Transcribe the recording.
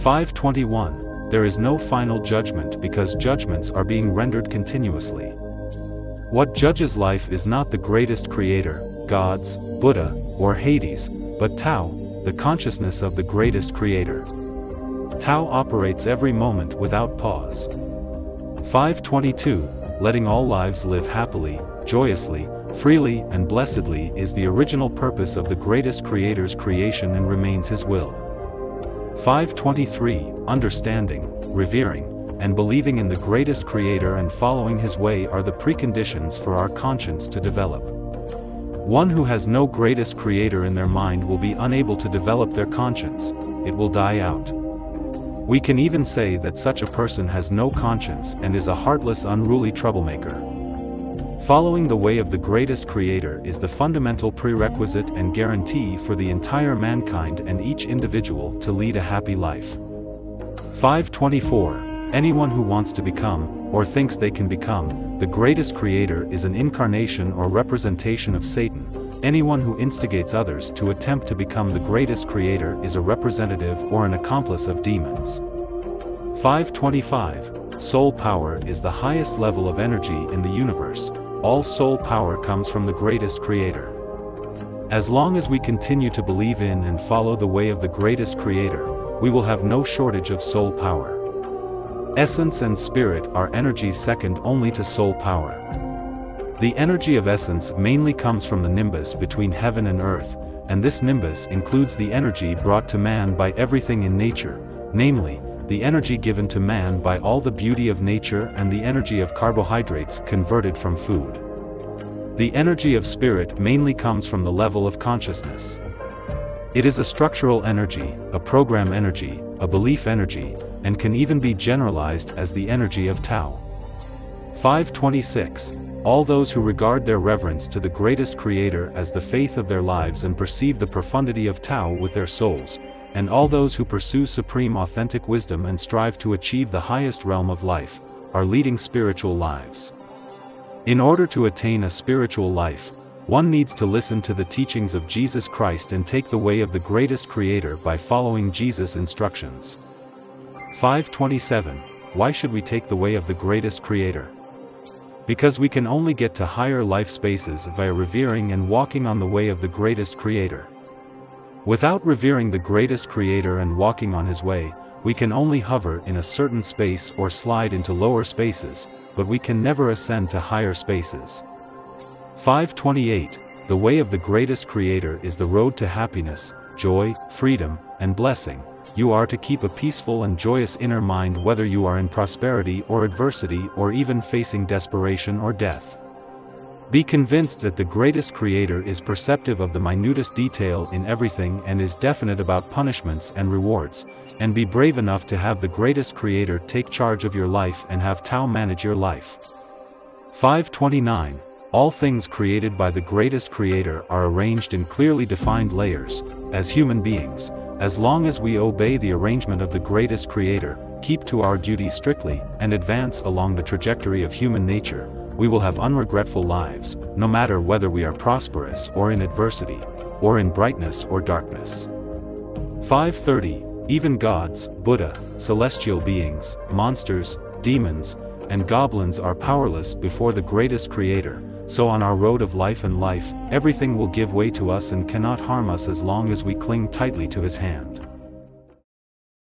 521. There is no final judgment because judgments are being rendered continuously. What judges life is not the greatest creator, gods, Buddha, or Hades, but Tao, the consciousness of the greatest creator. Tao operates every moment without pause. 522. Letting all lives live happily, joyously, freely and blessedly is the original purpose of the greatest creator's creation and remains his will. 523. Understanding, revering, and believing in the greatest creator and following his way are the preconditions for our conscience to develop. One who has no greatest creator in their mind will be unable to develop their conscience, it will die out. We can even say that such a person has no conscience and is a heartless, unruly troublemaker. Following the way of the greatest creator is the fundamental prerequisite and guarantee for the entire mankind and each individual to lead a happy life. 524. Anyone who wants to become, or thinks they can become, the greatest creator is an incarnation or representation of Satan. Anyone who instigates others to attempt to become the greatest creator is a representative or an accomplice of demons. 525. Soul power is the highest level of energy in the universe. All soul power comes from the greatest creator. As long as we continue to believe in and follow the way of the greatest creator, we will have no shortage of soul power. Essence and spirit are energies second only to soul power. The energy of essence mainly comes from the nimbus between heaven and earth, and this nimbus includes the energy brought to man by everything in nature, namely, the energy given to man by all the beauty of nature and the energy of carbohydrates converted from food. The energy of spirit mainly comes from the level of consciousness. It is a structural energy, a program energy, a belief energy, and can even be generalized as the energy of Tao. 526. All those who regard their reverence to the greatest creator as the faith of their lives and perceive the profundity of Tao with their souls, and all those who pursue supreme authentic wisdom and strive to achieve the highest realm of life, are leading spiritual lives. In order to attain a spiritual life, one needs to listen to the teachings of Jesus Christ and take the way of the greatest creator by following Jesus' instructions. 527. Why should we take the way of the greatest creator? Because we can only get to higher life spaces via revering and walking on the way of the greatest creator. Without revering the greatest creator and walking on his way, we can only hover in a certain space or slide into lower spaces, but we can never ascend to higher spaces. 528. The way of the greatest creator is the road to happiness, joy, freedom, and blessing. You are to keep a peaceful and joyous inner mind whether you are in prosperity or adversity or even facing desperation or death. Be convinced that the greatest creator is perceptive of the minutest detail in everything and is definite about punishments and rewards, and be brave enough to have the greatest creator take charge of your life and have Tao manage your life. 529. All things created by the greatest creator are arranged in clearly defined layers. As human beings, as long as we obey the arrangement of the greatest creator, keep to our duty strictly, and advance along the trajectory of human nature, we will have unregretful lives, no matter whether we are prosperous or in adversity, or in brightness or darkness. 530. Even gods, Buddha, celestial beings, monsters, demons, and goblins are powerless before the greatest creator, so on our road of life and life, everything will give way to us and cannot harm us as long as we cling tightly to his hand.